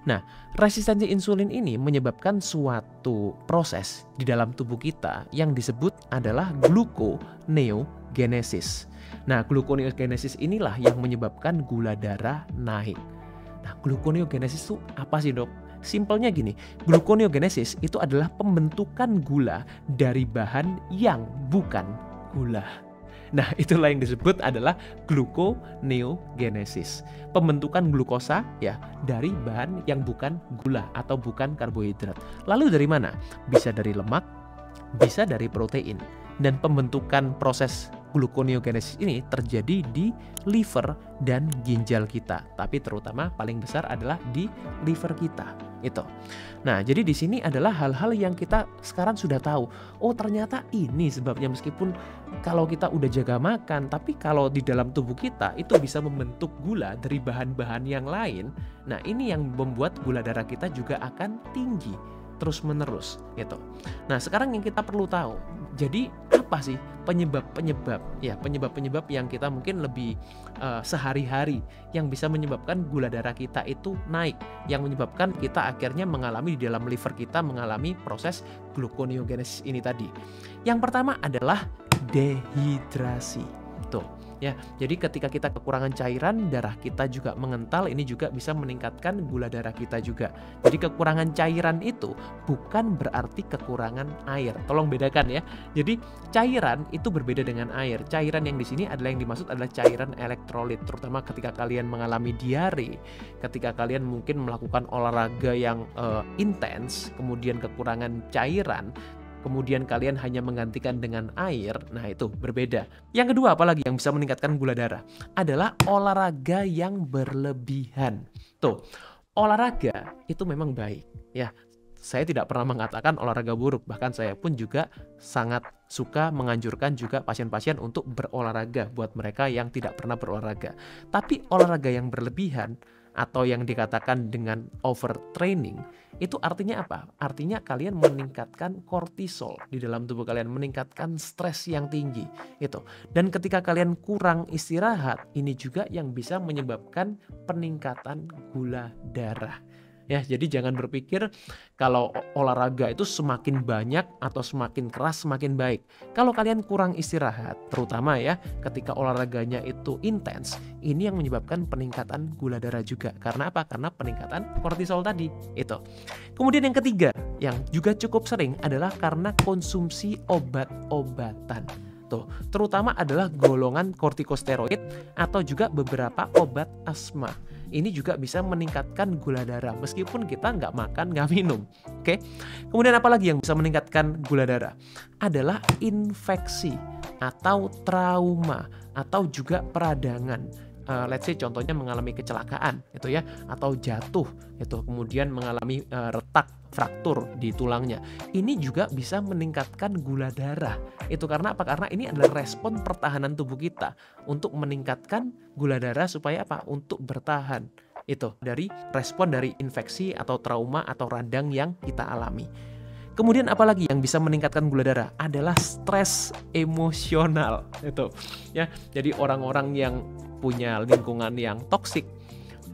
Nah, resistensi insulin ini menyebabkan suatu proses di dalam tubuh kita yang disebut adalah gluconeogenesis. Nah, gluconeogenesis inilah yang menyebabkan gula darah naik. Nah, gluconeogenesis itu apa sih, Dok? Simpelnya gini, gluconeogenesis itu adalah pembentukan gula dari bahan yang bukan gula. Nah, itulah yang disebut adalah gluconeogenesis. Pembentukan glukosa ya dari bahan yang bukan gula atau bukan karbohidrat. Lalu dari mana? Bisa dari lemak, bisa dari protein. Dan pembentukan proses gluconeogenesis ini terjadi di liver dan ginjal kita. Tapi terutama paling besar adalah di liver kita. Itu. Nah, jadi di sini adalah hal-hal yang kita sekarang sudah tahu. Oh, ternyata ini sebabnya, meskipun kalau kita udah jaga makan, tapi kalau di dalam tubuh kita itu bisa membentuk gula dari bahan-bahan yang lain. Nah, ini yang membuat gula darah kita juga akan tinggi terus-menerus gitu. Nah, sekarang yang kita perlu tahu, jadi apa sih penyebab-penyebab yang kita mungkin lebih sehari-hari yang bisa menyebabkan gula darah kita itu naik, yang menyebabkan kita akhirnya mengalami di dalam liver kita mengalami proses gluconeogenesis ini tadi. Yang pertama adalah dehidrasi. Tuh, ya. Jadi ketika kita kekurangan cairan, darah kita juga mengental, ini juga bisa meningkatkan gula darah kita juga. Jadi kekurangan cairan itu bukan berarti kekurangan air. Tolong bedakan ya. Jadi cairan itu berbeda dengan air. Cairan yang di sini adalah yang dimaksud adalah cairan elektrolit, terutama ketika kalian mengalami diare, ketika kalian mungkin melakukan olahraga yang intens, kemudian kekurangan cairan, kemudian kalian hanya menggantikan dengan air, nah itu berbeda. Yang kedua, apalagi yang bisa meningkatkan gula darah? Adalah olahraga yang berlebihan. Tuh, olahraga itu memang baik. Ya, saya tidak pernah mengatakan olahraga buruk. Bahkan saya pun juga sangat suka menganjurkan juga pasien-pasien untuk berolahraga buat mereka yang tidak pernah berolahraga. Tapi olahraga yang berlebihan atau yang dikatakan dengan overtraining, itu artinya apa? Artinya kalian meningkatkan kortisol di dalam tubuh kalian, meningkatkan stres yang tinggi itu. Dan ketika kalian kurang istirahat, ini juga yang bisa menyebabkan peningkatan gula darah. Ya, jadi jangan berpikir kalau olahraga itu semakin banyak atau semakin keras semakin baik. Kalau kalian kurang istirahat, terutama ya ketika olahraganya itu intens, ini yang menyebabkan peningkatan gula darah juga. Karena apa? Karena peningkatan kortisol tadi. Itu. Kemudian yang ketiga, yang juga cukup sering adalah karena konsumsi obat-obatan. Tuh, terutama adalah golongan kortikosteroid atau juga beberapa obat asma. Ini juga bisa meningkatkan gula darah meskipun kita nggak makan, nggak minum. Oke. Kemudian apalagi yang bisa meningkatkan gula darah? Adalah infeksi atau trauma atau juga peradangan. Let's say contohnya mengalami kecelakaan itu ya, atau jatuh itu, kemudian mengalami retak, fraktur di tulangnya. Ini juga bisa meningkatkan gula darah. Itu karena apa? Karena ini adalah respon pertahanan tubuh kita untuk meningkatkan gula darah supaya apa? Untuk bertahan. Itu dari respon dari infeksi atau trauma atau radang yang kita alami. Kemudian apalagi yang bisa meningkatkan gula darah? Adalah stres emosional. Itu ya. Jadi orang-orang yang punya lingkungan yang toksik,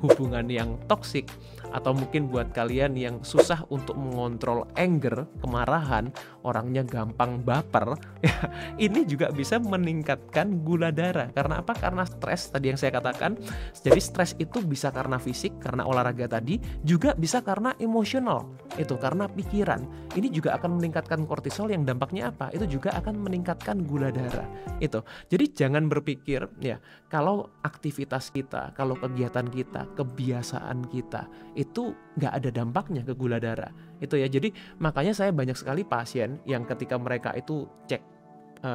hubungan yang toksik, atau mungkin buat kalian yang susah untuk mengontrol anger, kemarahan, orangnya gampang baper, ya, ini juga bisa meningkatkan gula darah. Karena apa? Karena stres tadi yang saya katakan. Jadi stres itu bisa karena fisik, karena olahraga tadi, juga bisa karena emosional. Itu karena pikiran. Ini juga akan meningkatkan kortisol yang dampaknya apa? Itu juga akan meningkatkan gula darah. Itu. Jadi jangan berpikir ya, kalau aktivitas kita, kalau kegiatan kita, kebiasaan kita itu nggak ada dampaknya ke gula darah. Itu ya, jadi makanya saya banyak sekali pasien yang ketika mereka itu cek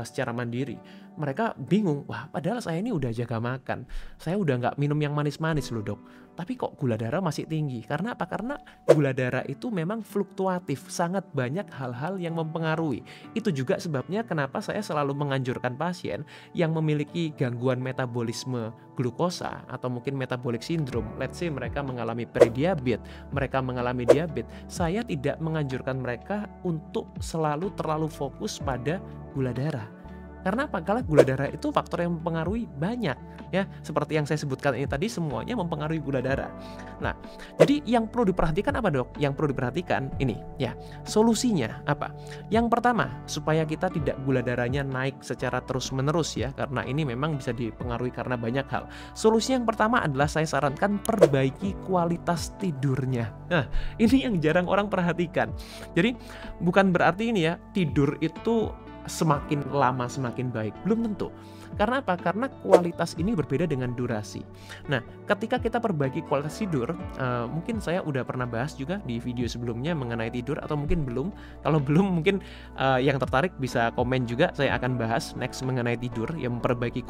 secara mandiri, mereka bingung, wah padahal saya ini udah jaga makan, saya udah nggak minum yang manis-manis loh dok, tapi kok gula darah masih tinggi. Karena apa? Karena gula darah itu memang fluktuatif, sangat banyak hal-hal yang mempengaruhi. Itu juga sebabnya kenapa saya selalu menganjurkan pasien yang memiliki gangguan metabolisme glukosa atau mungkin metabolic syndrome, let's say mereka mengalami prediabetes, mereka mengalami diabetes, saya tidak menganjurkan mereka untuk selalu terlalu fokus pada gula darah. Karena apa? Karena gula darah itu faktor yang mempengaruhi banyak ya. Seperti yang saya sebutkan ini tadi, semuanya mempengaruhi gula darah. Nah, jadi yang perlu diperhatikan apa, Dok? Yang perlu diperhatikan ini ya. Solusinya apa? Yang pertama, supaya kita tidak gula darahnya naik secara terus-menerus ya, karena ini memang bisa dipengaruhi karena banyak hal. Solusi yang pertama adalah saya sarankan perbaiki kualitas tidurnya. Nah, ini yang jarang orang perhatikan. Jadi bukan berarti ini ya, tidur itu semakin lama semakin baik, belum tentu. Karena apa? Karena kualitas ini berbeda dengan durasi. Nah, ketika kita perbaiki kualitas tidur, mungkin saya udah pernah bahas juga di video sebelumnya mengenai tidur, atau mungkin belum. Kalau belum, mungkin yang tertarik bisa komen juga, saya akan bahas next mengenai tidur, yang memperbaiki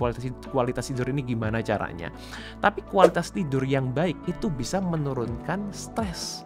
kualitas tidur ini gimana caranya. Tapi kualitas tidur yang baik itu bisa menurunkan stres.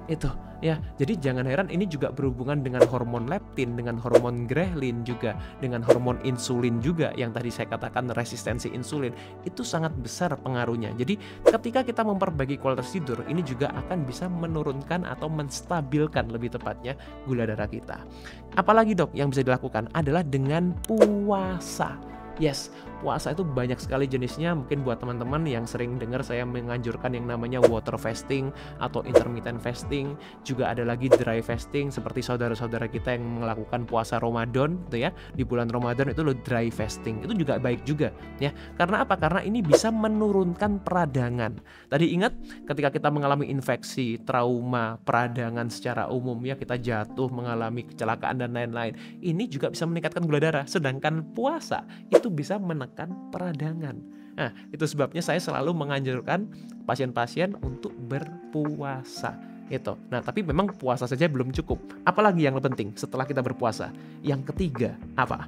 Itu ya, jadi jangan heran ini juga berhubungan dengan hormon leptin, dengan hormon ghrelin juga, dengan hormon insulin juga yang tadi saya katakan resistensi insulin itu sangat besar pengaruhnya. Jadi ketika kita memperbaiki kualitas tidur, ini juga akan bisa menurunkan atau menstabilkan lebih tepatnya gula darah kita. Apalagi, Dok, yang bisa dilakukan adalah dengan puasa. Yes, puasa itu banyak sekali jenisnya. Mungkin buat teman-teman yang sering dengar saya menganjurkan yang namanya water fasting atau intermittent fasting. Juga ada lagi dry fasting, seperti saudara-saudara kita yang melakukan puasa Ramadan gitu ya. Di bulan Ramadan itu lo dry fasting. Itu juga baik juga ya. Karena apa? Karena ini bisa menurunkan peradangan. Tadi ingat ketika kita mengalami infeksi, trauma, peradangan secara umum ya, kita jatuh, mengalami kecelakaan dan lain-lain. Ini juga bisa meningkatkan gula darah. Sedangkan puasa itu bisa menekan peradangan. Nah, itu sebabnya saya selalu menganjurkan pasien-pasien untuk berpuasa. Itu. Nah, tapi memang puasa saja belum cukup. Apalagi yang lebih penting setelah kita berpuasa? Yang ketiga, apa?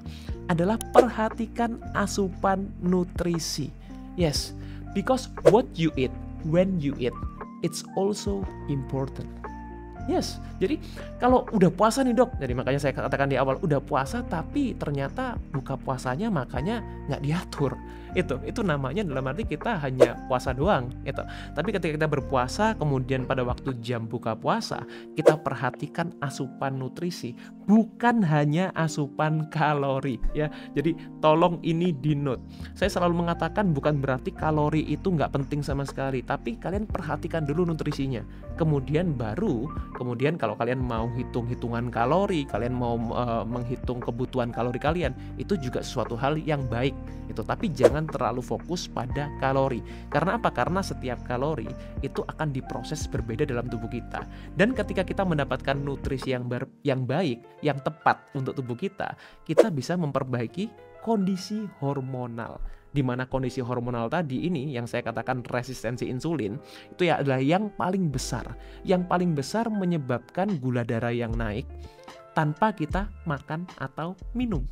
Adalah perhatikan asupan nutrisi. Yes, because what you eat, when you eat, it's also important. Yes, jadi kalau udah puasa nih, Dok, jadi makanya saya katakan di awal, udah puasa tapi ternyata buka puasanya makanya nggak diatur. Itu namanya dalam arti kita hanya puasa doang itu. Tapi ketika kita berpuasa, kemudian pada waktu jam buka puasa, kita perhatikan asupan nutrisi, bukan hanya asupan kalori ya. Jadi tolong ini di note. Saya selalu mengatakan bukan berarti kalori itu nggak penting sama sekali, tapi kalian perhatikan dulu nutrisinya. Kemudian kalau kalian mau hitung-hitungan kalori, kalian mau menghitung kebutuhan kalori kalian, itu juga suatu hal yang baik itu. Tapi jangan terlalu fokus pada kalori. Karena apa? Karena setiap kalori itu akan diproses berbeda dalam tubuh kita. Dan ketika kita mendapatkan nutrisi yang baik, yang tepat untuk tubuh kita bisa memperbaiki kondisi hormonal. Di mana kondisi hormonal tadi ini yang saya katakan resistensi insulin itu ya adalah yang paling besar menyebabkan gula darah yang naik tanpa kita makan atau minum.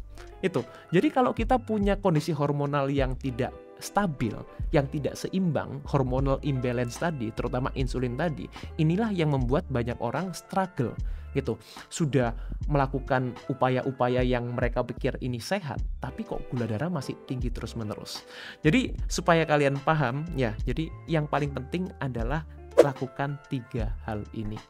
Itu. Jadi kalau kita punya kondisi hormonal yang tidak stabil, yang tidak seimbang, hormonal imbalance tadi, terutama insulin tadi, inilah yang membuat banyak orang struggle gitu. Sudah melakukan upaya-upaya yang mereka pikir ini sehat, tapi kok gula darah masih tinggi terus-menerus. Jadi supaya kalian paham ya, jadi yang paling penting adalah lakukan 3 hal ini.